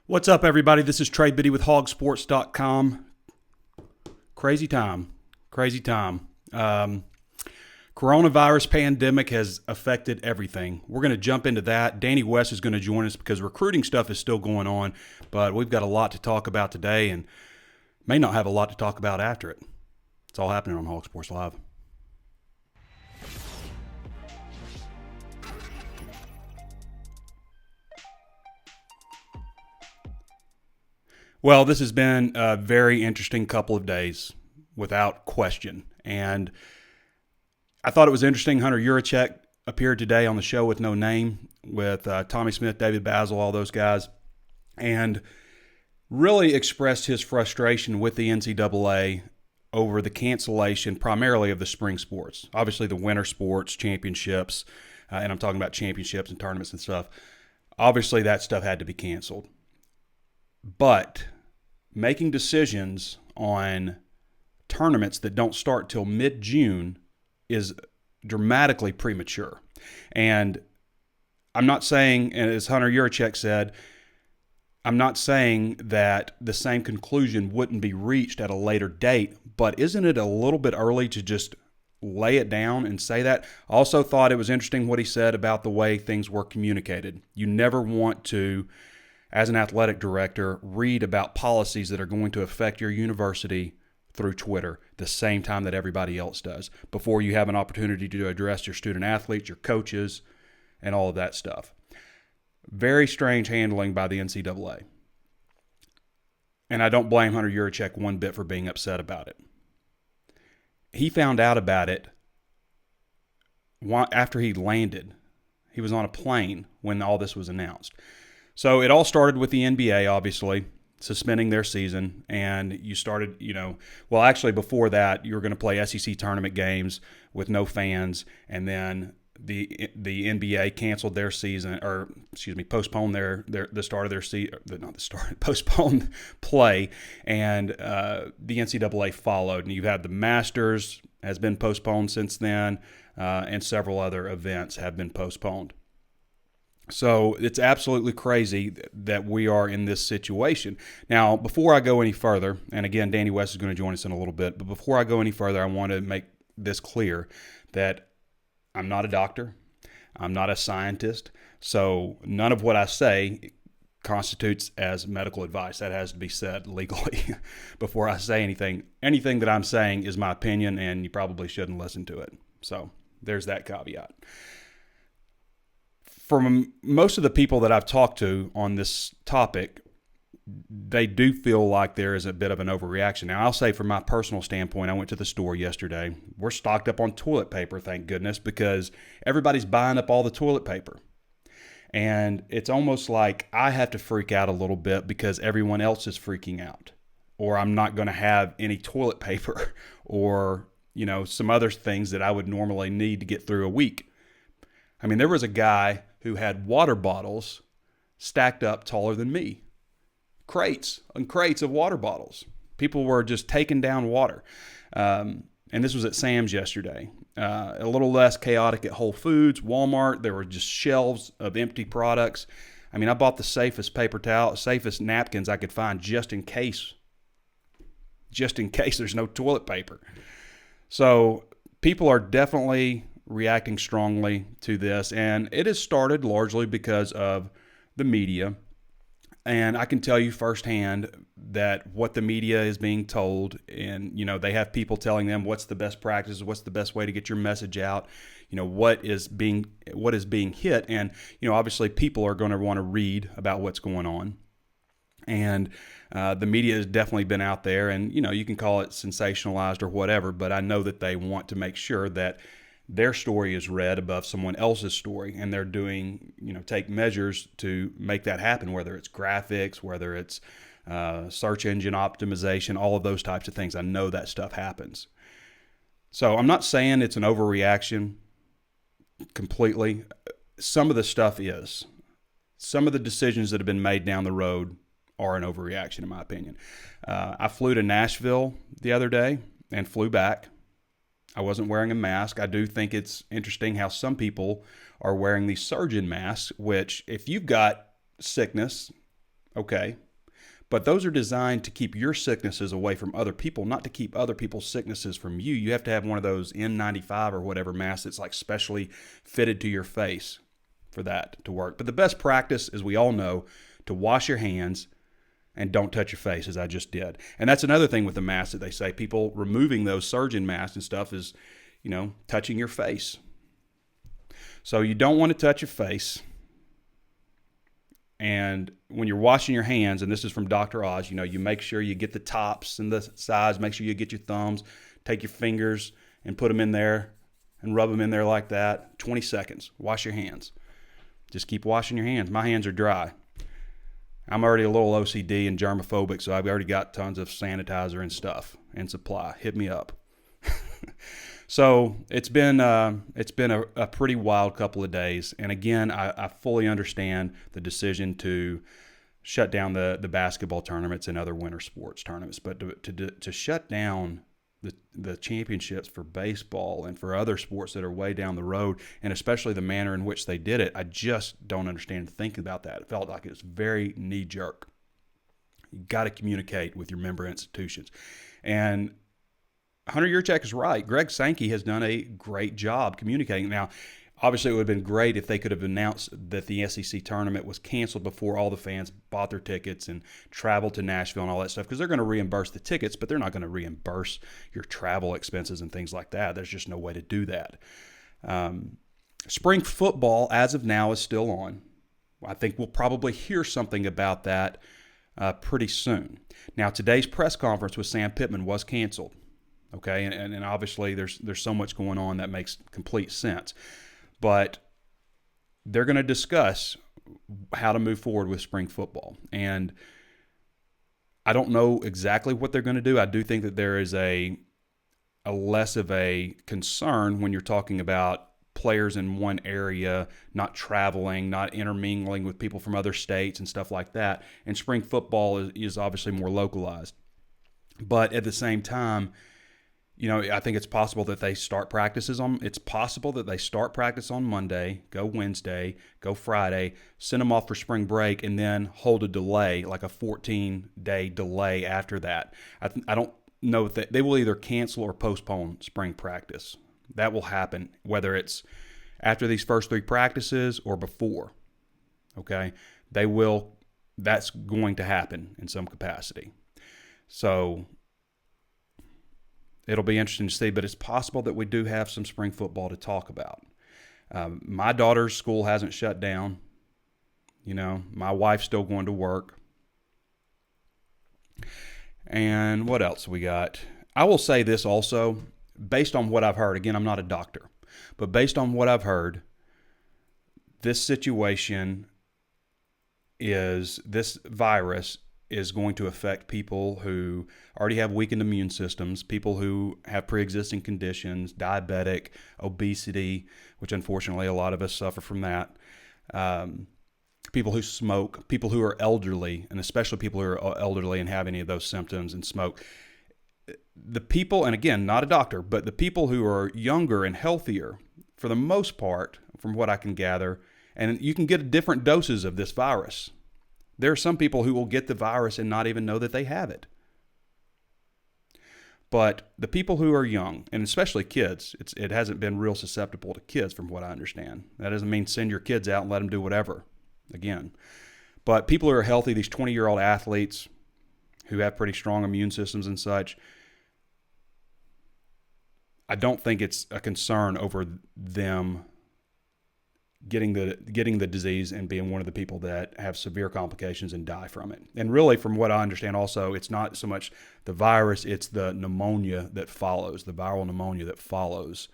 What's up, everybody? This is Trey Biddy with HawgSports.com. Crazy time. Coronavirus pandemic has affected everything. We're going to jump into that. Danny West is going to join us because recruiting stuff is still going on, but we've got a lot to talk about today and may not have a lot to talk about after it. It's all happening on HawgSports Live. Well, this has been a very interesting couple of days, without question. And I thought it was interesting. Hunter Yurachek appeared today on the show with no name, with Tommy Smith, David Basil, all those guys, and really expressed his frustration with the NCAA over the cancellation primarily of the spring sports. Obviously, the winter sports, championships, and I'm talking about championships and tournaments and stuff. Obviously, that stuff had to be canceled. But making decisions on tournaments that don't start till mid-June is dramatically premature. And I'm not saying, and as Hunter Yurachek said, I'm not saying that the same conclusion wouldn't be reached at a later date, but isn't it a little bit early to just lay it down and say that? I also thought it was interesting what he said about the way things were communicated. You never want to, as an athletic director, read about policies that are going to affect your university through Twitter the same time that everybody else does, before you have an opportunity to address your student athletes, your coaches, and all of that stuff. Very strange handling by the NCAA. And I don't blame Hunter Yurachek one bit for being upset about it. He found out about it after he landed. He was on a plane when all this was announced. So it all started with the NBA, obviously, suspending their season. And you started, actually before that, you were going to play SEC tournament games with no fans. And then the NBA canceled their season, postponed the start of their season, postponed play. And the NCAA followed. And you've had the Masters has been postponed since then, and several other events have been postponed. So it's absolutely crazy that we are in this situation. Now, before I go any further, and again, Danny West is going to join us in a little bit, but before I go any further, I want to make this clear that I'm not a doctor. I'm not a scientist. So none of what I say constitutes as medical advice. That has to be said legally before I say anything. Anything that I'm saying is my opinion, and you probably shouldn't listen to it. So there's that caveat. From most of the people that I've talked to on this topic, they do feel like there is a bit of an overreaction. Now, I'll say from my personal standpoint, I went to the store yesterday. We're stocked up on toilet paper, thank goodness, because everybody's buying up all the toilet paper. And it's almost like I have to freak out a little bit because everyone else is freaking out. Or I'm not going to have any toilet paper or, some other things that I would normally need to get through a week. I mean, there was a guy who had water bottles stacked up taller than me. Crates and crates of water bottles. People were just taking down water. And this was at Sam's yesterday. A little less chaotic at Whole Foods, Walmart. There were just shelves of empty products. I mean, I bought the safest paper towel, safest napkins I could find just in case there's no toilet paper. So people are definitely reacting strongly to this, and it has started largely because of the media. And I can tell you firsthand that what the media is being told, and they have people telling them what's the best practice, what's the best way to get your message out, what is being hit, and obviously people are going to want to read about what's going on. And the media has definitely been out there, and you can call it sensationalized or whatever, but I know that they want to make sure that their story is read above someone else's story, and they're doing, take measures to make that happen, whether it's graphics, whether it's search engine optimization, all of those types of things. I know that stuff happens. So I'm not saying it's an overreaction completely. Some of the stuff is. Some of the decisions that have been made down the road are an overreaction, in my opinion. I flew to Nashville the other day and flew back. I wasn't wearing a mask. I do think it's interesting how some people are wearing these surgeon masks, which if you've got sickness Okay. But those are designed to keep your sicknesses away from other people, not to keep other people's sicknesses from you. You have to have one of those N95 or whatever masks that's like specially fitted to your face for that to work. But the best practice, as we all know, to wash your hands and don't touch your face, as I just did. And that's another thing with the mask that they say people removing those surgeon masks and stuff is, touching your face. So you don't want to touch your face. And when you're washing your hands, and this is from Dr. Oz, you make sure you get the tops and the sides, make sure you get your thumbs, take your fingers and put them in there and rub them in there like that. 20 seconds. Wash your hands. Just keep washing your hands. My hands are dry. I'm already a little OCD and germophobic, so I've already got tons of sanitizer and stuff and supply. Hit me up. So it's been a pretty wild couple of days. And again, I fully understand the decision to shut down the basketball tournaments and other winter sports tournaments. But to shut down the championships for baseball and for other sports that are way down the road, and especially the manner in which they did it, I just don't understand thinking about that. It felt like it was very knee-jerk. You got to communicate with your member institutions. And Hunter Yurchak is right. Greg Sankey has done a great job communicating. Now, obviously, it would have been great if they could have announced that the SEC tournament was canceled before all the fans bought their tickets and traveled to Nashville and all that stuff, because they're going to reimburse the tickets, but they're not going to reimburse your travel expenses and things like that. There's just no way to do that. Spring football, as of now, is still on. I think we'll probably hear something about that pretty soon. Now, today's press conference with Sam Pittman was canceled. Okay, and obviously there's so much going on that makes complete sense. But they're going to discuss how to move forward with spring football. And I don't know exactly what they're going to do. I do think that there is a less of a concern when you're talking about players in one area not traveling, not intermingling with people from other states and stuff like that. And spring football is obviously more localized. But at the same time, I think it's possible that they start practice on Monday, go Wednesday, go Friday, send them off for spring break, and then hold a delay, like a 14-day delay after that. I don't know if they will either cancel or postpone spring practice. That will happen, whether it's after these first 3 practices or before. Okay? That's going to happen in some capacity. So it'll be interesting to see, but it's possible that we do have some spring football to talk about. My daughter's school hasn't shut down. My wife's still going to work. And what else we got? I will say this also, based on what I've heard. Again, I'm not a doctor, but based on what I've heard, this virus is going to affect people who already have weakened immune systems, people who have pre-existing conditions, diabetic, obesity, which unfortunately a lot of us suffer from that, people who smoke, people who are elderly, and especially people who are elderly and have any of those symptoms and smoke. The people, and again, not a doctor, but the people who are younger and healthier, for the most part, from what I can gather, and you can get different doses of this virus. There are some people who will get the virus and not even know that they have it. But the people who are young, and especially kids, it hasn't been real susceptible to kids from what I understand. That doesn't mean send your kids out and let them do whatever, again. But people who are healthy, these 20-year-old athletes who have pretty strong immune systems and such, I don't think it's a concern over them getting the disease and being one of the people that have severe complications and die from it. And really, from what I understand also, it's not so much the virus, it's the pneumonia that follows, the viral pneumonia that follows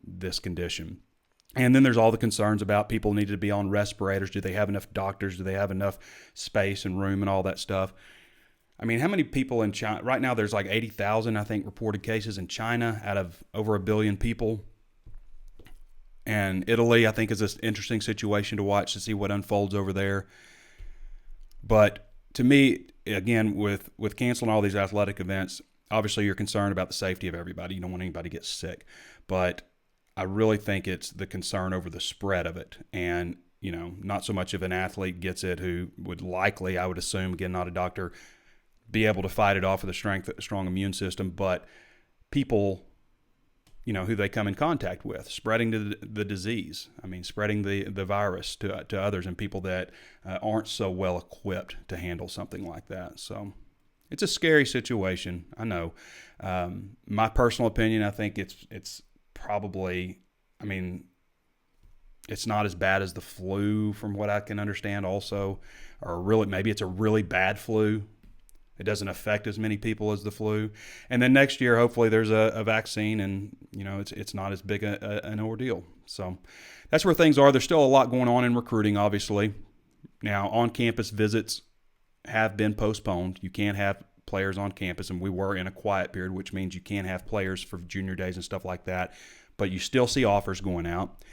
this condition. And then there's all the concerns about people needing to be on respirators. Do they have enough doctors? Do they have enough space and room and all that stuff? I mean, how many people in China? Right now there's like 80,000, I think, reported cases in China out of over 1 billion people. And Italy, I think, is an interesting situation to watch to see what unfolds over there. But to me, again, with canceling all these athletic events, obviously you're concerned about the safety of everybody. You don't want anybody to get sick. But I really think it's the concern over the spread of it. And not so much of an athlete gets it, who would likely, I would assume, again, not a doctor, be able to fight it off with a strong immune system, but people, who they come in contact with, spreading the disease. I mean, spreading the virus to others and people that aren't so well equipped to handle something like that. So it's a scary situation. I know. My personal opinion, I think it's probably, it's not as bad as the flu from what I can understand also, or really, maybe it's a really bad flu. It doesn't affect as many people as the flu. And then next year, hopefully there's a vaccine and, it's not as big an ordeal. So that's where things are. There's still a lot going on in recruiting, obviously. Now, on-campus visits have been postponed. You can't have players on campus, and we were in a quiet period, which means you can't have players for junior days and stuff like that. But you still see offers going out.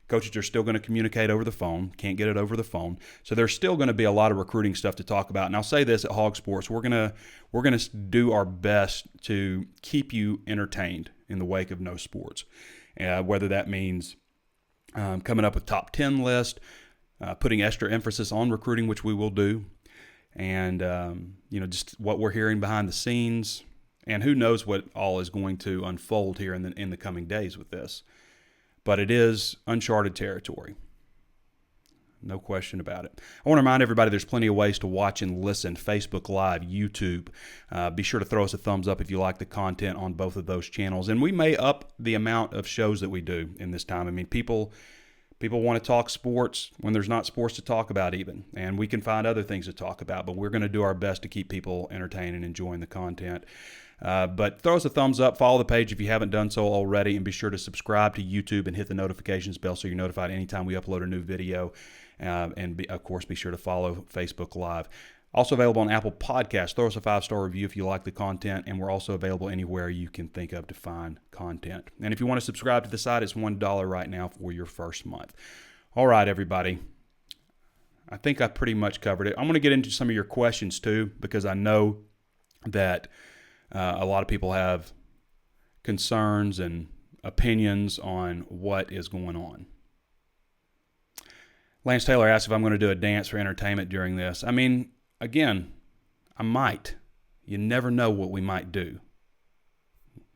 Coaches are still going to communicate over the phone. Can't get it over the phone. So there's still going to be a lot of recruiting stuff to talk about. And I'll say this at HawgSports, we're going to do our best to keep you entertained in the wake of no sports. Whether that means coming up with top 10 list, putting extra emphasis on recruiting, which we will do, and just what we're hearing behind the scenes, and who knows what all is going to unfold here in the coming days with this. But it is uncharted territory. No question about it. I want to remind everybody there's plenty of ways to watch and listen. Facebook Live, YouTube. Be sure to throw us a thumbs up if you like the content on both of those channels. And we may up the amount of shows that we do in this time. People want to talk sports when there's not sports to talk about even. And we can find other things to talk about. But we're going to do our best to keep people entertained and enjoying the content. But throw us a thumbs up, follow the page if you haven't done so already, and be sure to subscribe to YouTube and hit the notifications bell so you're notified anytime we upload a new video. Of course, be sure to follow Facebook Live. Also available on Apple Podcasts. Throw us a 5-star review if you like the content, and we're also available anywhere you can think of to find content. And if you want to subscribe to the site, it's $1 right now for your first month. All right, everybody. I think I pretty much covered it. I'm going to get into some of your questions too, because I know that a lot of people have concerns and opinions on what is going on. Lance Taylor asked if I'm going to do a dance for entertainment during this. Again, I might. You never know what we might do.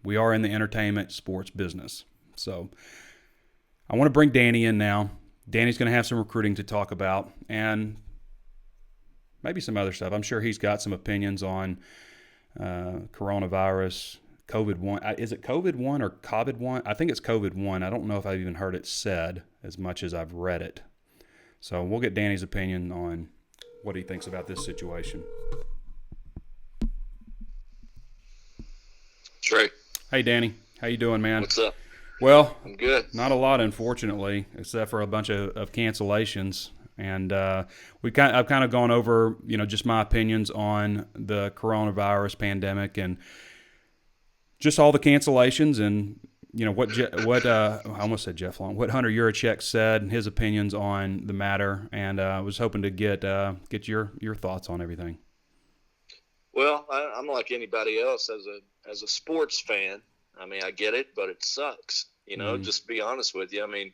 We are in the entertainment sports business. So I want to bring Danny in now. Danny's going to have some recruiting to talk about and maybe some other stuff. I'm sure he's got some opinions on coronavirus, COVID-1. Is it COVID-1 or COVID-1? I think it's COVID-1. I don't know if I've even heard it said as much as I've read it. So we'll get Danny's opinion on what he thinks about this situation. Trey. Hey, Danny. How you doing, man? What's up? Well, I'm good. Not a lot, unfortunately, except for a bunch of cancellations. And I've kind of gone over, just my opinions on the coronavirus pandemic and just all the cancellations and, what I almost said Jeff Long, what Hunter Yurachek said and his opinions on the matter. And I was hoping to get your thoughts on everything. Well, I'm like anybody else as a sports fan. I get it, but it sucks. Just to be honest with you.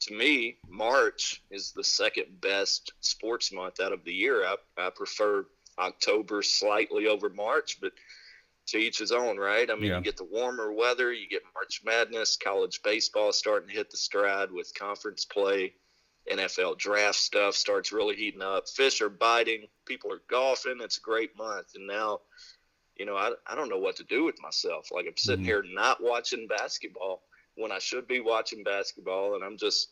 To me, March is the second best sports month out of the year. I prefer October slightly over March, but to each his own, right? You get the warmer weather, you get March Madness, college baseball starting to hit the stride with conference play, NFL draft stuff starts really heating up. Fish are biting, people are golfing. It's a great month. And now, I don't know what to do with myself. Like I'm sitting here not watching basketball when I should be watching basketball. And I'm just,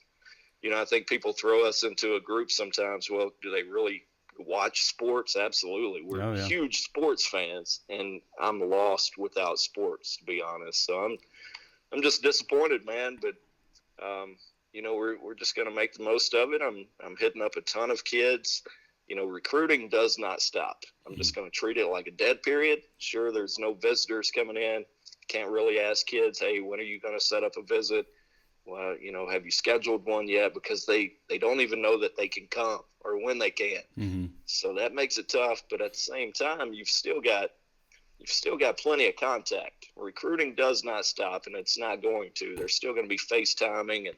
I think people throw us into a group sometimes. Well, do they really watch sports? Absolutely. We're huge sports fans, and I'm lost without sports, to be honest. So I'm just disappointed, man. But, we're just going to make the most of it. I'm hitting up a ton of kids. Recruiting does not stop. I'm just going to treat it like a dead period. Sure, there's no visitors coming in. Can't really ask kids, hey, when are you going to set up a visit? Well, have you scheduled one yet? Because they don't even know that they can come or when they can. So that makes it tough. But at the same time, you've still got, you've still got plenty of contact. Recruiting does not stop, and it's not going to. There's still going to be FaceTiming and,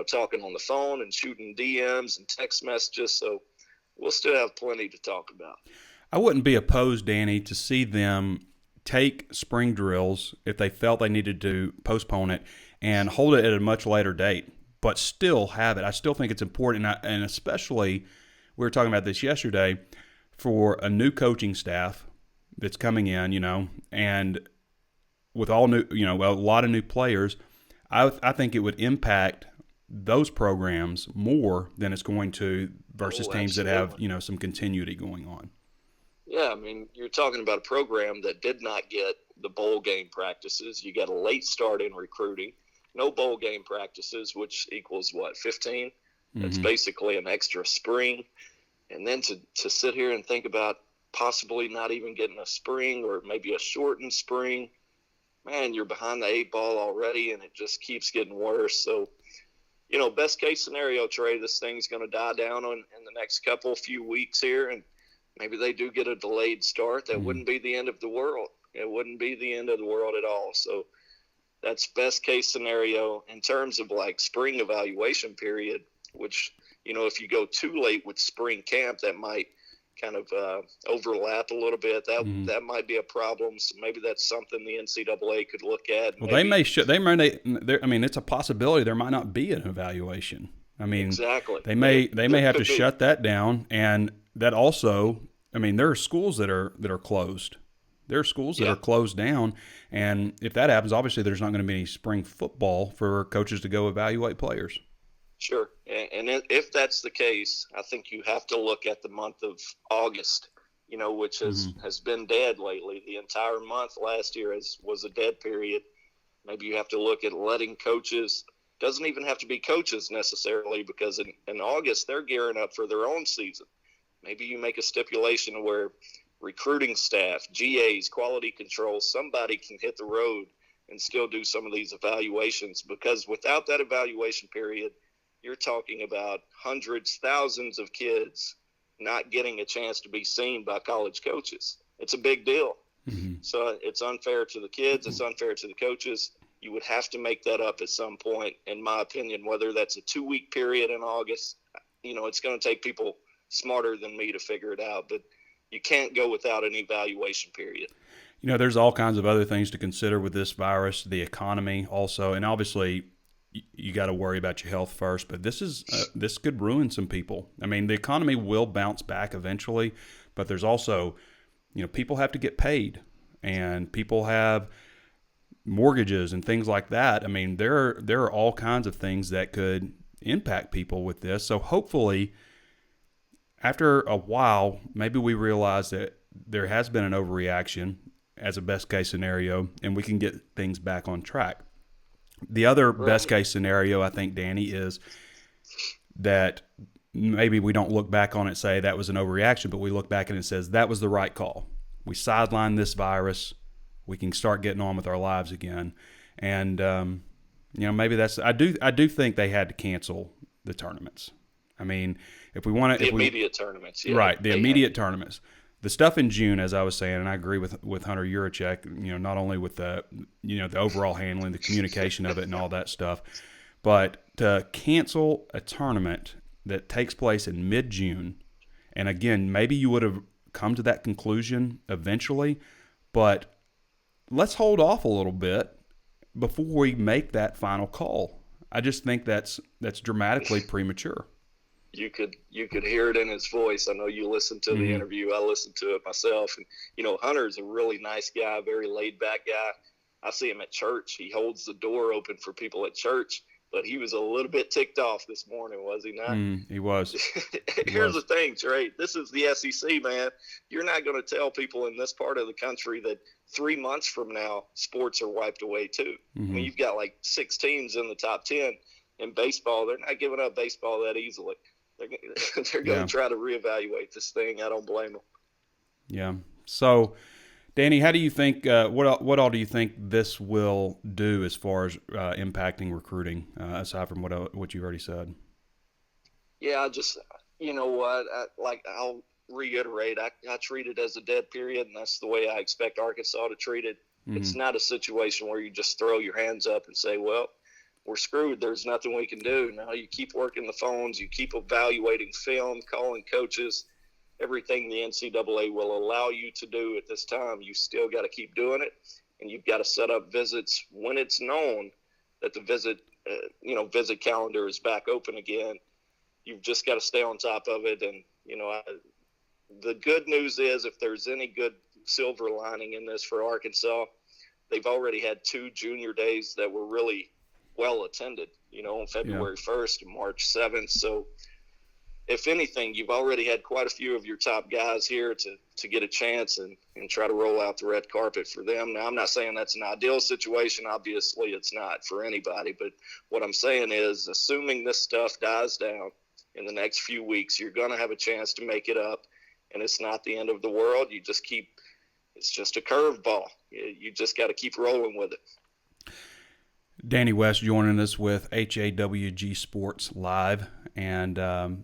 talking on the phone and shooting DMs and text messages. So we'll still have plenty to talk about. I wouldn't be opposed, Danny, to see them take spring drills if they felt they needed to postpone it and hold it at a much later date, but still have it. I still think it's important, and especially, we were talking about this yesterday, for a new coaching staff that's coming in, and with all new, a lot of new players, I think it would impact those programs more than it's going to versus teams that have, some continuity going on. Yeah, I mean, you're talking about a program that did not get the bowl game practices. You got a late start in recruiting, no bowl game practices, which equals what, 15? That's basically an extra spring. And then to sit here and think about possibly not even getting a spring or maybe a shortened spring, man, you're behind the 8 ball already, and it just keeps getting worse. So, best case scenario, Trey, this thing's going to die down in the next few weeks here, and maybe they do get a delayed start. That wouldn't be the end of the world. It wouldn't be the end of the world at all. So that's best case scenario. In terms of like spring evaluation period, which, if you go too late with spring camp, that might kind of overlap a little bit. That might be a problem. So maybe that's something the NCAA could look at. Well, it's a possibility there might not be an evaluation. I mean, exactly. They may have to shut that down, and that also, there are schools that are closed. There are schools that are closed down, and if that happens, obviously there's not going to be any spring football for coaches to go evaluate players. Sure, and if that's the case, I think you have to look at the month of August, which has been dead lately. The entire month last year was a dead period. Maybe you have to look at letting coaches. Doesn't even have to be coaches necessarily, because in August they're gearing up for their own season. Maybe you make a stipulation where recruiting staff, GAs, quality control, somebody can hit the road and still do some of these evaluations, because without that evaluation period, you're talking about hundreds, thousands of kids not getting a chance to be seen by college coaches. It's a big deal. So it's unfair to the kids. It's unfair to the coaches. You would have to make that up at some point, in my opinion, whether that's a 2-week period in August. It's going to take people smarter than me to figure it out, but you can't go without an evaluation period. There's all kinds of other things to consider with this virus, the economy also, and obviously you got to worry about your health first, but this could ruin some people. The economy will bounce back eventually, but there's also, people have to get paid, and people have mortgages and things like that. There are all kinds of things that could impact people with this. So hopefully, after a while, maybe we realize that there has been an overreaction as a best case scenario, and we can get things back on track. The other best case scenario, I think, Danny, is that maybe we don't look back on it and say that was an overreaction, but we look back and it says that was the right call. We sidelined this virus. We can start getting on with our lives again. And, maybe that's – I do think they had to cancel the tournaments. If we want to – The immediate tournaments, yeah. Right, the immediate tournaments. The stuff in June, as I was saying, and I agree with Hunter Yurachek, not only with the overall handling, the communication of it and all that stuff, but to cancel a tournament that takes place in mid-June, and again, maybe you would have come to that conclusion eventually, but let's hold off a little bit before we make that final call. I just think that's dramatically premature. You could hear it in his voice. I know you listened to the interview. I listened to it myself. And, Hunter's a really nice guy, very laid-back guy. I see him at church. He holds the door open for people at church. But he was a little bit ticked off this morning, was he not? He was. Here's the thing, Trey. This is the SEC, man. You're not going to tell people in this part of the country that 3 months from now sports are wiped away too. You've got like 6 teams in the top 10 in baseball. They're not giving up baseball that easily. They're going to try to reevaluate this thing. I don't blame them. Yeah. So, Danny, how do you think? What all do you think this will do as far as impacting recruiting, aside from what you already said? Yeah, you know what? reiterate, I treat it as a dead period, and that's the way I expect Arkansas to treat it. Mm-hmm. It's not a situation where you just throw your hands up and say, well, we're screwed. There's nothing we can do. No, you keep working the phones. You keep evaluating film, calling coaches, everything the NCAA will allow you to do at this time. You still got to keep doing it, and you've got to set up visits when it's known that the visit calendar is back open again. You've just got to stay on top of it. And, the good news is, if there's any good silver lining in this for Arkansas, they've already had 2 junior days that were really well attended, on February 1st and March 7th. So if anything, you've already had quite a few of your top guys here to get a chance and try to roll out the red carpet for them. Now, I'm not saying that's an ideal situation. Obviously, it's not for anybody. But what I'm saying is, assuming this stuff dies down in the next few weeks, you're going to have a chance to make it up. And it's not the end of the world. It's just a curveball. You just got to keep rolling with it. Danny West joining us with HAWG Sports Live. And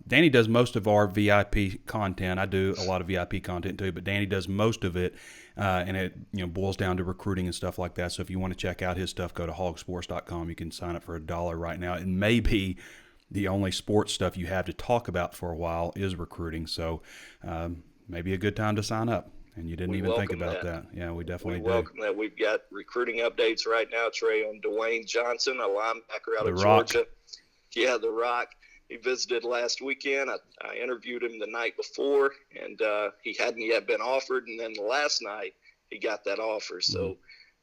Danny does most of our VIP content. I do a lot of VIP content too, but Danny does most of it. And it boils down to recruiting and stuff like that. So if you want to check out his stuff, go to HawgSports.com. You can sign up for $1 right now. It may be the only sports stuff you have to talk about for a while is recruiting. So maybe a good time to sign up. And you didn't even think about that. Yeah, we definitely do. Welcome that. We've got recruiting updates right now, Trey, on Dwayne Johnson, a linebacker out of Rock. Georgia. Yeah, the Rock. He visited last weekend. I interviewed him the night before, and he hadn't yet been offered. And then last night, he got that offer. So,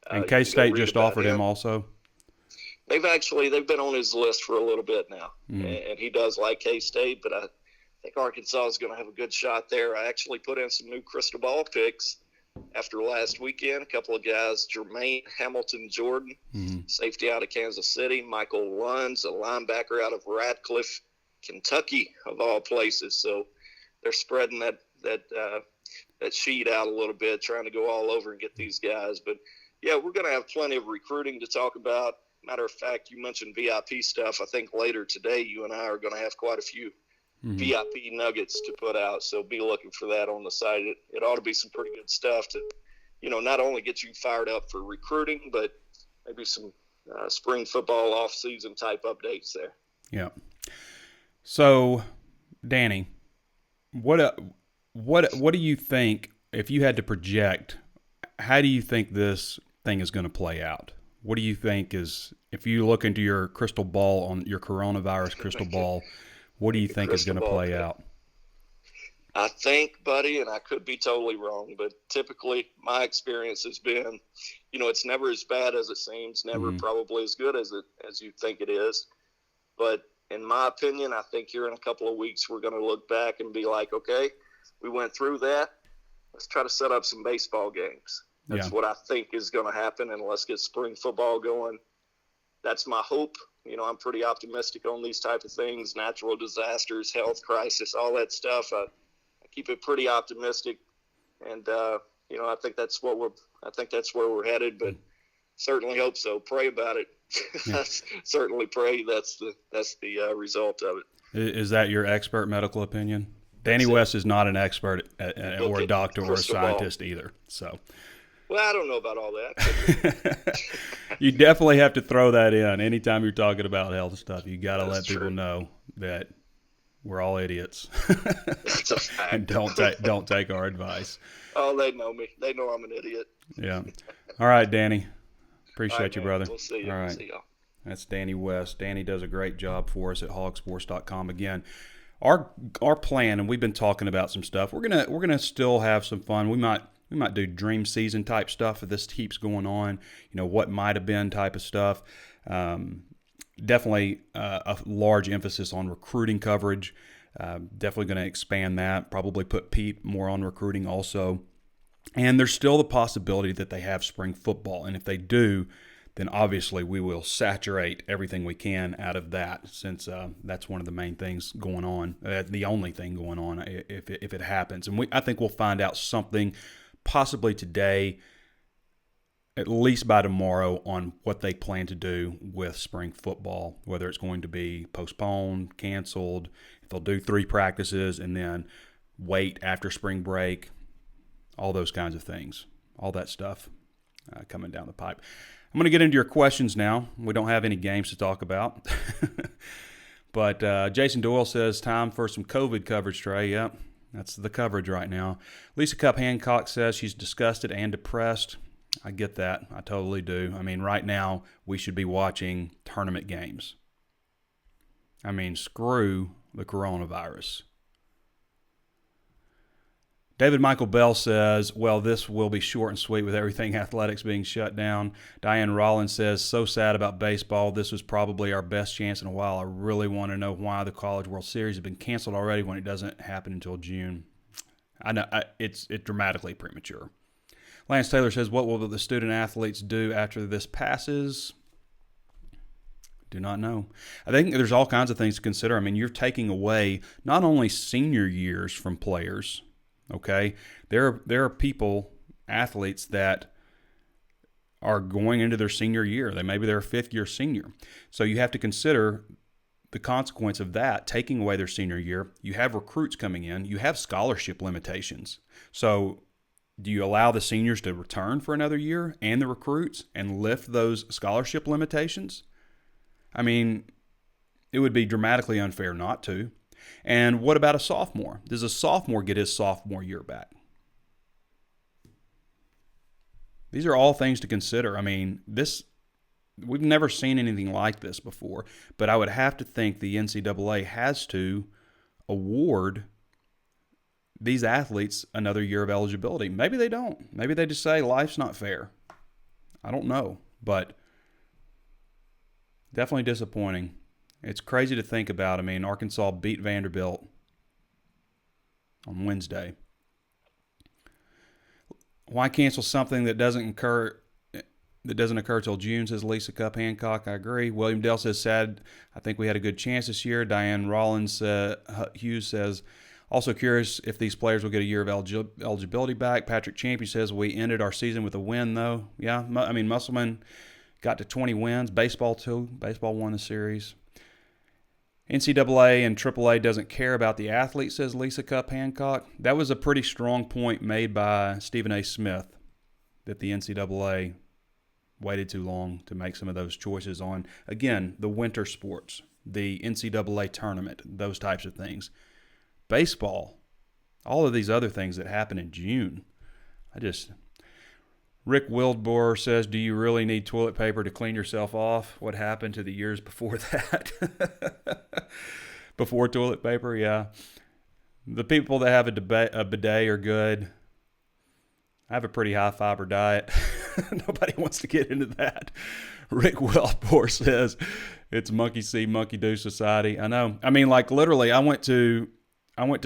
and K-State just offered him also? They've been on his list for a little bit now, and he does like K-State, but I think Arkansas is going to have a good shot there. I actually put in some new crystal ball picks after last weekend. A couple of guys, Jermaine Hamilton-Jordan, safety out of Kansas City, Michael Lunds, a linebacker out of Radcliffe, Kentucky, of all places. So they're spreading that sheet out a little bit, trying to go all over and get these guys. But, yeah, we're going to have plenty of recruiting to talk about. Matter of fact, you mentioned VIP stuff. I think later today you and I are going to have quite a few VIP nuggets to put out. So be looking for that on the site. It ought to be some pretty good stuff to, not only get you fired up for recruiting, but maybe some spring football off-season type updates there. Yeah. So, Danny, what do you think, if you had to project, how do you think this thing is going to play out? What do you think is, if you look into your crystal ball, on your coronavirus crystal ball, what do you think is going to play out? I think, buddy, and I could be totally wrong, but typically my experience has been, it's never as bad as it seems, never probably as good as you think it is. But in my opinion, I think here in a couple of weeks we're going to look back and be like, okay, we went through that. Let's try to set up some baseball games. That's what I think is going to happen, and let's get spring football going. That's my hope. I'm pretty optimistic on these type of things, natural disasters, health crisis, all that stuff. I keep it pretty optimistic, and I think that's where we're headed. But certainly hope so. Pray about it. Yeah. Certainly pray that's the result of it. Is that your expert medical opinion? Danny West is not an expert or a doctor or a scientist either. So. Well, I don't know about all that. You definitely have to throw that in. Anytime you're talking about health stuff, you got to let people true. know that we're all idiots. That's a fact. And don't take our advice. Oh, they know me. They know I'm an idiot. Yeah. All right, Danny. Appreciate you, man. brother. We'll see you. All right. See y'all. That's Danny West. Danny does a great job for us at HawgSports.com. Again, our plan, and we've been talking about some stuff. We're gonna still have some fun. We might do dream season type stuff if this keeps going on. What might have been type of stuff. Definitely a large emphasis on recruiting coverage. Definitely going to expand that. Probably put Pete more on recruiting also. And there's still the possibility that they have spring football. And if they do, then obviously we will saturate everything we can out of that, since that's one of the main things going on, the only thing going on if it happens. And I think we'll find out something possibly today, at least by tomorrow, on what they plan to do with spring football, whether it's going to be postponed, canceled, if they'll do 3 practices and then wait after spring break, all those kinds of things, all that stuff coming down the pipe. I'm going to get into your questions now. We don't have any games to talk about. But Jason Doyle says, time for some COVID coverage, Trey. Yep, that's the coverage right now. Lisa Cup Hancock says she's disgusted and depressed. I get that. I totally do. I mean, right now, we should be watching tournament games. I mean, screw the coronavirus. David Michael Bell says, well, this will be short and sweet with everything athletics being shut down. Diane Rollins says, so sad about baseball. This was probably our best chance in a while. I really want to know why the College World Series has been canceled already when it doesn't happen until June. I know it's dramatically premature. Lance Taylor says, what will the student athletes do after this passes? Do not know. I think there's all kinds of things to consider. I mean, you're taking away not only senior years from players. Okay, there are people, athletes that are going into their senior year. Maybe they're a fifth-year senior. So you have to consider the consequence of that, taking away their senior year. You have recruits coming in. You have scholarship limitations. So do you allow the seniors to return for another year and the recruits and lift those scholarship limitations? I mean, it would be dramatically unfair not to. And what about a sophomore? Does a sophomore get his sophomore year back? These are all things to consider. I mean, we've never seen anything like this before, but I would have to think the NCAA has to award these athletes another year of eligibility. Maybe they don't. Maybe they just say life's not fair. I don't know, but definitely disappointing. It's crazy to think about. I mean, Arkansas beat Vanderbilt on Wednesday. Why cancel something that doesn't occur till June, says Lisa Cup Hancock. I agree. William Dell says, sad. I think we had a good chance this year. Diane Rollins Hughes says, also curious if these players will get a year of eligibility back. Patrick Champion says, we ended our season with a win, though. Yeah, I mean, Musselman got to 20 wins. Baseball, too. Baseball won the series. NCAA and AAA doesn't care about the athlete, says Lisa Cup Hancock. That was a pretty strong point made by Stephen A. Smith, that the NCAA waited too long to make some of those choices on, again, the winter sports, the NCAA tournament, those types of things. Baseball, all of these other things that happen in June. Rick Wildbohr says, do you really need toilet paper to clean yourself off? What happened to the years before that? Before toilet paper, yeah. The people that have a bidet are good. I have a pretty high fiber diet. Nobody wants to get into that. Rick Wildbohr says, it's monkey see, monkey do society. I know. I mean, like literally, I went to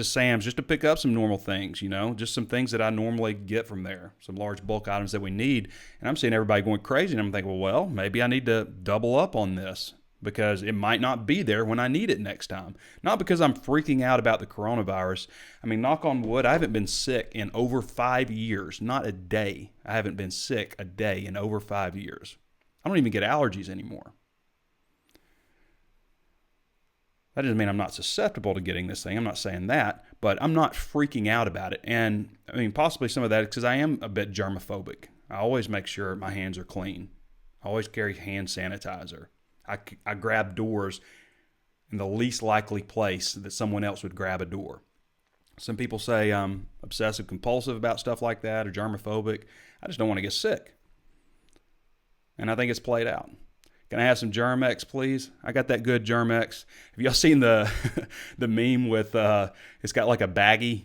Sam's just to pick up some normal things, just some things that I normally get from there, some large bulk items that we need. And I'm seeing everybody going crazy, and I'm thinking, well, maybe I need to double up on this because it might not be there when I need it next time. Not because I'm freaking out about the coronavirus. I mean, knock on wood, I haven't been sick in over 5 years. Not a day. I haven't been sick a day in over 5 years. I don't even get allergies anymore. That doesn't mean I'm not susceptible to getting this thing. I'm not saying that, but I'm not freaking out about it. And I mean, possibly some of that is because I am a bit germophobic. I always make sure my hands are clean. I always carry hand sanitizer. I grab doors in the least likely place that someone else would grab a door. Some people say I'm obsessive compulsive about stuff like that or germophobic. I just don't want to get sick. And I think it's played out. Can I have some Germ-X, please? I got that good Germ-X. Have y'all seen the meme with, it's got like a baggie?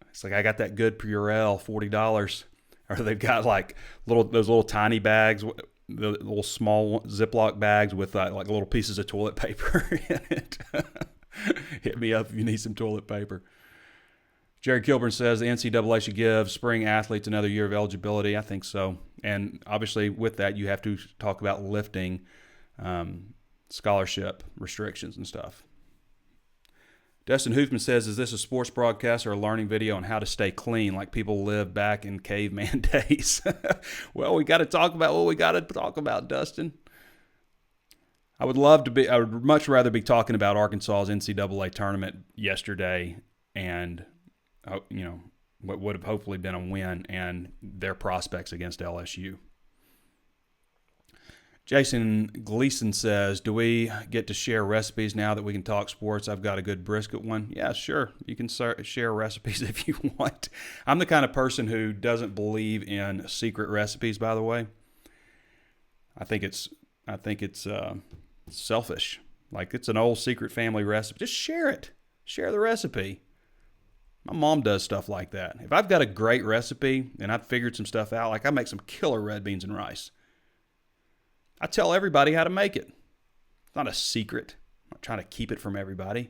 It's like, I got that good Purell, $40. Or they've got like those little tiny bags, the little small Ziploc bags with like little pieces of toilet paper in it. Hit me up if you need some toilet paper. Jerry Kilburn says the NCAA should give spring athletes another year of eligibility. I think so. And obviously with that, you have to talk about lifting scholarship restrictions and stuff. Dustin Hoofman says, is this a sports broadcast or a learning video on how to stay clean like people lived back in caveman days? Well, we got to talk about what we got to talk about, Dustin. I would much rather be talking about Arkansas's NCAA tournament yesterday and what would have hopefully been a win and their prospects against LSU. Jason Gleason says, do we get to share recipes now that we can talk sports? I've got a good brisket one. Yeah, sure. You can share recipes if you want. I'm the kind of person who doesn't believe in secret recipes, by the way. I think it's selfish. Like, it's an old secret family recipe. Just share it. Share the recipe. My mom does stuff like that. If I've got a great recipe and I've figured some stuff out, like I make some killer red beans and rice, I tell everybody how to make it. It's not a secret. I'm not trying to keep it from everybody.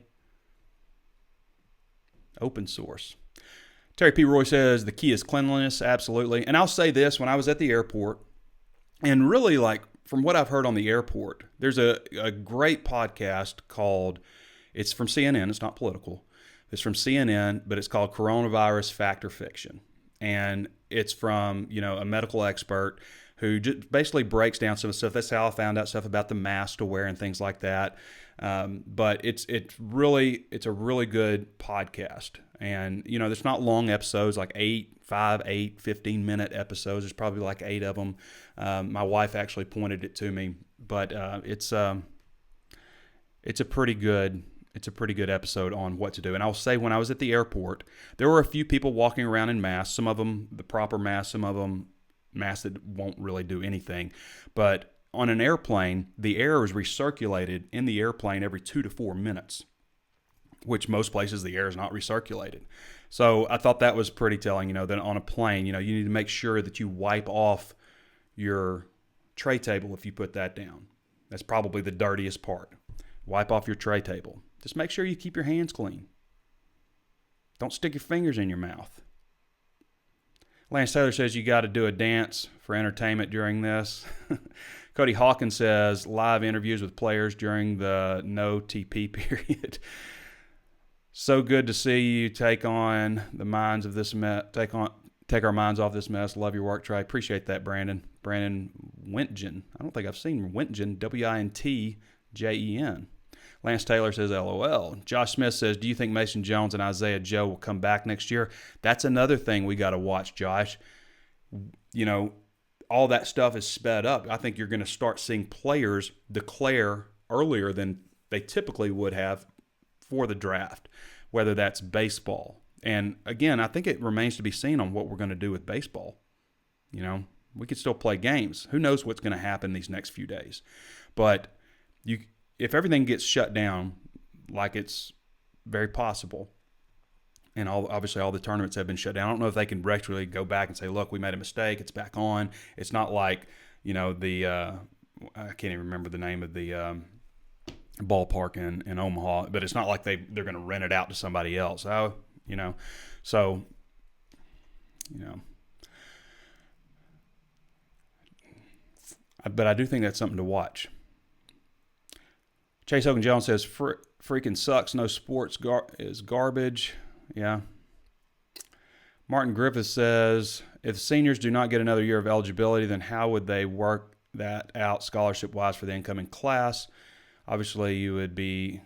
Open source. Terry P. Roy says, the key is cleanliness. Absolutely. And I'll say this, when I was at the airport, and really, like, from what I've heard on the airport, there's a great podcast called, it's from CNN, it's not political. It's from CNN, but it's called Coronavirus Fact or Fiction. And it's from, a medical expert who just basically breaks down some of the stuff. That's how I found out stuff about the mask to wear and things like that. But it's a really good podcast. And, there's not long episodes, like 15-minute episodes. There's probably like 8 of them. My wife actually pointed it to me, but it's a pretty good episode on what to do. And I'll say, when I was at the airport, there were a few people walking around in masks, some of them the proper masks, some of them masks that won't really do anything. But on an airplane, the air is recirculated in the airplane every 2 to 4 minutes, which most places the air is not recirculated. So I thought that was pretty telling, that on a plane, you need to make sure that you wipe off your tray table if you put that down. That's probably the dirtiest part. Wipe off your tray table. Just make sure you keep your hands clean. Don't stick your fingers in your mouth. Lance Taylor says you got to do a dance for entertainment during this. Cody Hawkins says live interviews with players during the no TP period. So good to see you take on the minds of this mess. Take our minds off this mess. Love your work, Trey. Appreciate that, Brandon. Brandon Wintgen. I don't think I've seen Wintgen. Wintjen. Lance Taylor says, LOL. Josh Smith says, do you think Mason Jones and Isaiah Joe will come back next year? That's another thing we got to watch, Josh. All that stuff is sped up. I think you're going to start seeing players declare earlier than they typically would have for the draft, whether that's baseball. And again, I think it remains to be seen on what we're going to do with baseball. We could still play games. Who knows what's going to happen these next few days? But if everything gets shut down, like it's very possible, and obviously all the tournaments have been shut down, I don't know if they can regularly go back and say, look, we made a mistake, it's back on. It's not like, I can't even remember the name of the ballpark in Omaha, but it's not like they're going to rent it out to somebody else. But I do think that's something to watch. Chase Hogan Jones says, freaking sucks. No sports is garbage. Yeah. Martin Griffith says, if seniors do not get another year of eligibility, then how would they work that out scholarship-wise for the incoming class? Obviously, you would be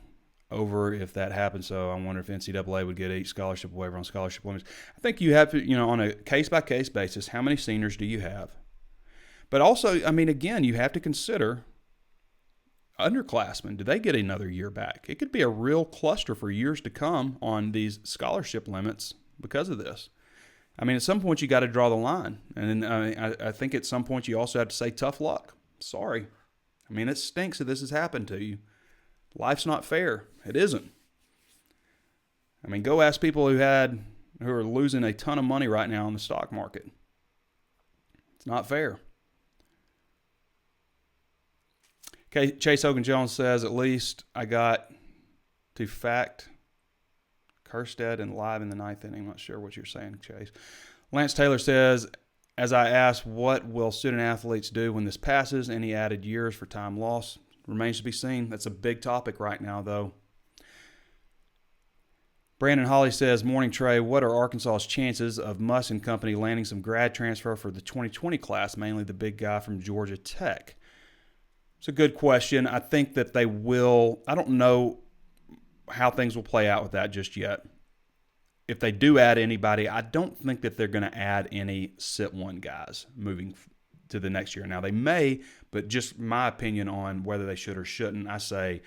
over if that happened, so I wonder if NCAA would get each scholarship waiver on scholarship limits. I think you have to, on a case-by-case basis, how many seniors do you have? But also, again, you have to consider underclassmen. Do they get another year back? It could be a real cluster for years to come on these scholarship limits because of this. At some point you got to draw the line. And I think at some point you also have to say tough luck. Sorry. It stinks that this has happened to you. Life's not fair. It isn't. Go ask people who are losing a ton of money right now in the stock market. It's not fair. Okay, Chase Hogan Jones says, at least I got to fact Kerstead and live in the 9th inning. I'm not sure what you're saying, Chase. Lance Taylor says, as I asked, what will student athletes do when this passes? Any added years for time lost? Remains to be seen. That's a big topic right now, though. Brandon Holly says, morning, Trey. What are Arkansas's chances of Muss and company landing some grad transfer for the 2020 class, mainly the big guy from Georgia Tech? It's a good question. I think that they will. I don't know how things will play out with that just yet. if they do add anybody, I don't think that they're going to add any sit one guys moving to the next year. Now they may, but just my opinion on whether they should or shouldn't, I say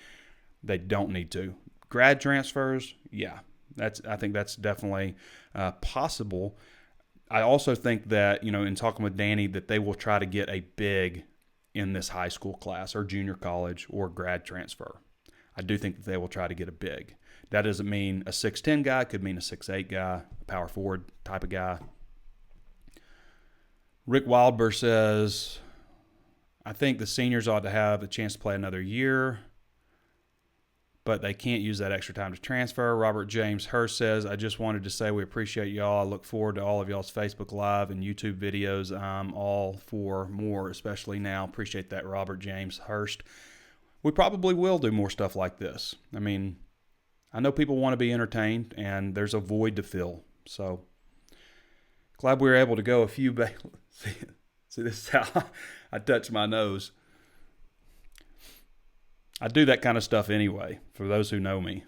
they don't need to. Grad transfers, yeah, I think that's definitely possible. I also think that, in talking with Danny, that they will try to get a big in this high school class or junior college or grad transfer. I do think that they will try to get a big. That doesn't mean a 6'10 guy. It could mean a 6'8 guy, a power forward type of guy. Rick Wildber says, I think the seniors ought to have a chance to play another year, but they can't use that extra time to transfer. Robert James Hurst says, I just wanted to say we appreciate y'all. I look forward to all of y'all's Facebook Live and YouTube videos. I'm all for more, especially now. Appreciate that, Robert James Hurst. We probably will do more stuff like this. I mean, I know people want to be entertained, and there's a void to fill. So glad we were able to go a few See, this is how I touch my nose. I do that kind of stuff anyway, for those who know me.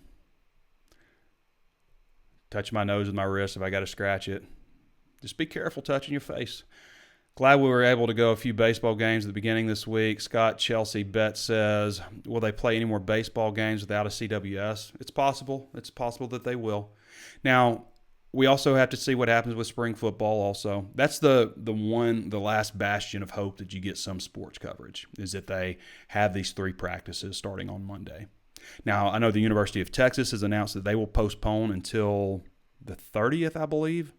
Touch my nose with my wrist if I got to scratch it. Just be careful touching your face. Glad we were able to go a few baseball games at the beginning this week. Scott Chelsea Bet says, will they play any more baseball games without a CWS? It's possible. It's possible that they will. Now, we also have to see what happens with spring football also. That's the last bastion of hope that you get some sports coverage, is that they have these 3 practices starting on Monday. Now, I know the University of Texas has announced that they will postpone until the 30th, I believe.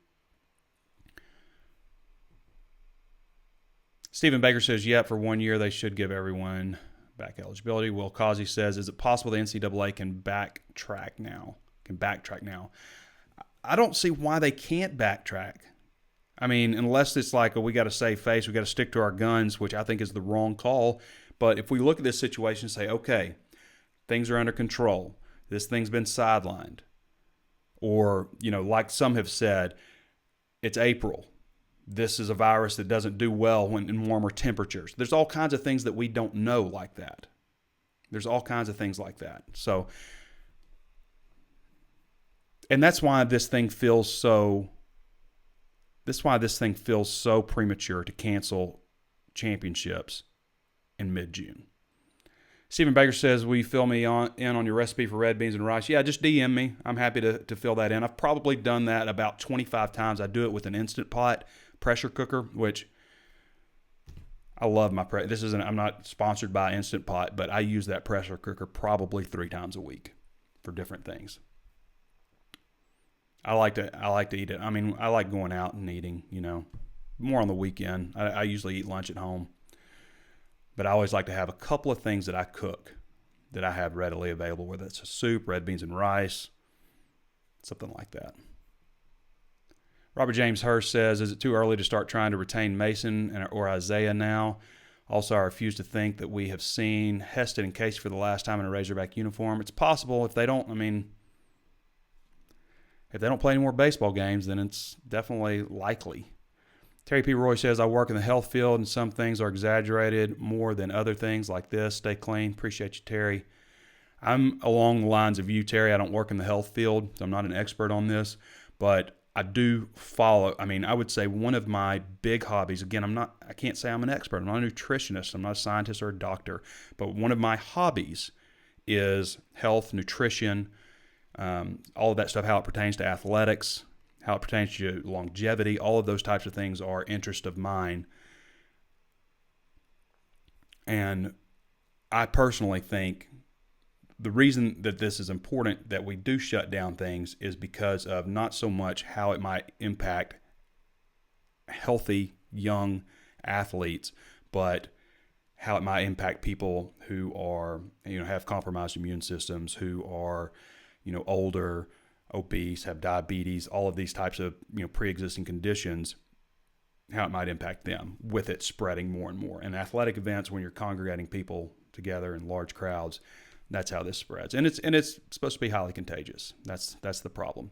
Stephen Baker says, yeah, for 1 year they should give everyone back eligibility. Will Causey says, is it possible the NCAA can backtrack now? I don't see why they can't backtrack. I mean, unless it's like, we got to save face, we got to stick to our guns, which I think is the wrong call. But if we look at this situation and say, okay, things are under control, this thing's been sidelined, or, like some have said, it's April. This is a virus that doesn't do well when in warmer temperatures. There's all kinds of things that we don't know like that. There's all kinds of things like that. So, and that's why this thing feels so premature to cancel championships in mid-June. Stephen Baker says, will you fill me in on your recipe for red beans and rice? Yeah, just DM me. I'm happy to fill that in. I've probably done that about 25 times. I do it with an Instant Pot pressure cooker, which I love I'm not sponsored by Instant Pot, but I use that pressure cooker probably 3 times a week for different things. I like to eat it. I mean, I like going out and eating, more on the weekend. I usually eat lunch at home. But I always like to have a couple of things that I cook that I have readily available, whether it's a soup, red beans and rice, something like that. Robert James Hurst says, is it too early to start trying to retain Mason or Isaiah now? Also, I refuse to think that we have seen Heston and Casey for the last time in a Razorback uniform. It's possible. If they don't play any more baseball games, then it's definitely likely. Terry P. Roy says, I work in the health field, and some things are exaggerated more than other things like this. Stay clean. Appreciate you, Terry. I'm along the lines of you, Terry. I don't work in the health field, so I'm not an expert on this, but I do follow. I mean, I would say one of my big hobbies, again, I can't say I'm an expert. I'm not a nutritionist. I'm not a scientist or a doctor, but one of my hobbies is health, nutrition, all of that stuff, how it pertains to athletics, how it pertains to longevity. All of those types of things are interest of mine. And I personally think the reason that this is important, that we do shut down things, is because of not so much how it might impact healthy young athletes, but how it might impact people who are, have compromised immune systems, who are, older, obese, have diabetes, all of these types of, pre-existing conditions, how it might impact them with it spreading more and more. And athletic events, when you're congregating people together in large crowds, that's how this spreads. And it's supposed to be highly contagious. That's the problem.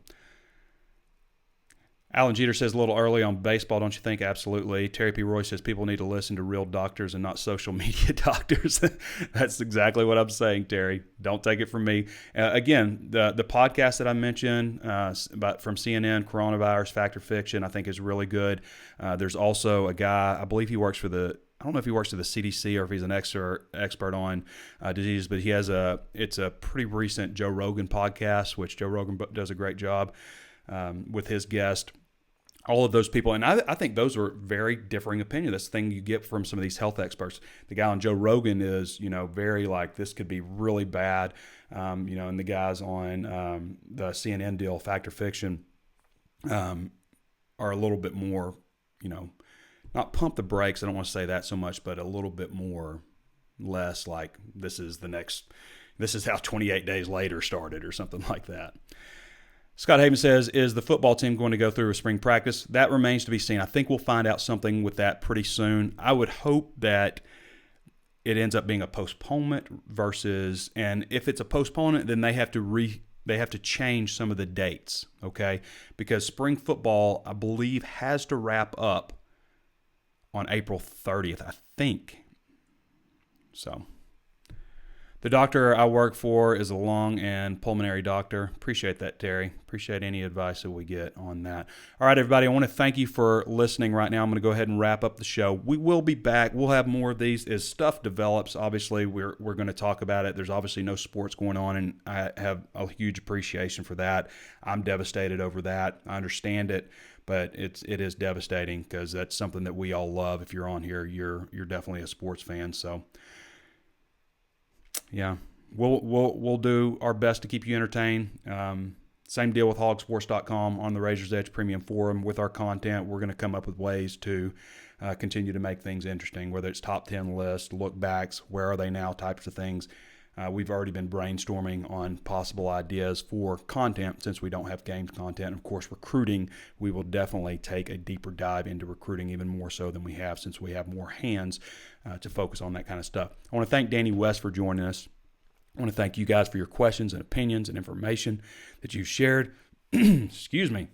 Alan Jeter says a little early on baseball, don't you think? Absolutely. Terry P. Roy says people need to listen to real doctors and not social media doctors. That's exactly what I'm saying, Terry. Don't take it from me. Again, the podcast that I mentioned from CNN, Coronavirus, Fact or Fiction, I think is really good. There's also a guy, I believe he works for I don't know if he works for the CDC or if he's an expert on diseases, but it's a pretty recent Joe Rogan podcast, which Joe Rogan does a great job with his guest. All of those people, and I think those are very differing opinions. That's the thing you get from some of these health experts. The guy on Joe Rogan is, very like, this could be really bad, and the guys on the CNN deal, Fact or Fiction, are a little bit more, not pump the brakes. I don't want to say that so much, but a little bit less like this is how 28 days later started or something like that. Scott Haven says, is the football team going to go through a spring practice? That remains to be seen. I think we'll find out something with that pretty soon. I would hope that it ends up being a postponement and if it's a postponement, then they have to change some of the dates, okay? Because spring football, I believe, has to wrap up on April 30th, I think. So the doctor I work for is a lung and pulmonary doctor. Appreciate that, Terry. Appreciate any advice that we get on that. All right, everybody, I want to thank you for listening right now. I'm going to go ahead and wrap up the show. We will be back. We'll have more of these as stuff develops. Obviously, we're going to talk about it. There's obviously no sports going on, and I have a huge appreciation for that. I'm devastated over that. I understand it, but it is devastating because that's something that we all love. If you're on here, you're definitely a sports fan. So yeah, we'll do our best to keep you entertained. Same deal with HawgSports.com on the Razor's Edge Premium Forum with our content. We're going to come up with ways to continue to make things interesting, whether it's top 10 lists, look backs, where are they now types of things. We've already been brainstorming on possible ideas for content since we don't have games content. Of course, recruiting, we will definitely take a deeper dive into recruiting even more so than we have since we have more hands to focus on that kind of stuff. I want to thank Danny West for joining us. I want to thank you guys for your questions and opinions and information that you've shared. Excuse me.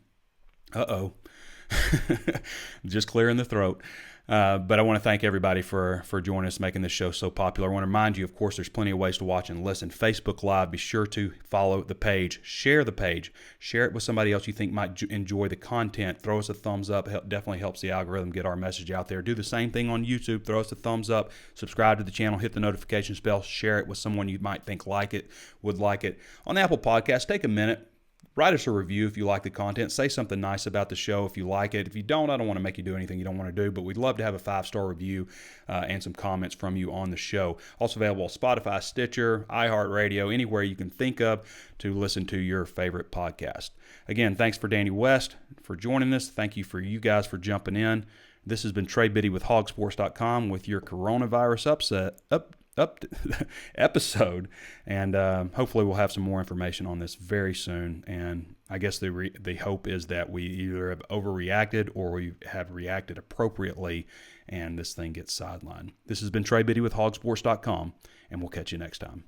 Just clearing the throat. But I want to thank everybody for joining us, making this show so popular. I want to remind you, of course, there's plenty of ways to watch and listen. Facebook Live, be sure to follow the page. Share the page. Share it with somebody else you think might enjoy the content. Throw us a thumbs up. Definitely helps the algorithm get our message out there. Do the same thing on YouTube. Throw us a thumbs up. Subscribe to the channel. Hit the notification bell. Share it with someone you might think would like it. On Apple Podcasts, take a minute. Write us a review if you like the content. Say something nice about the show if you like it. If you don't, I don't want to make you do anything you don't want to do, but we'd love to have a 5-star review and some comments from you on the show. Also available on Spotify, Stitcher, iHeartRadio, anywhere you can think of to listen to your favorite podcast. Again, thanks for Danny West for joining us. Thank you for you guys for jumping in. This has been Trey Biddy with HawgSports.com with your coronavirus episode, and hopefully we'll have some more information on this very soon. And I guess the hope is that we either have overreacted or we have reacted appropriately and this thing gets sidelined. This has been Trey Biddy with HawgSports.com, and we'll catch you next time.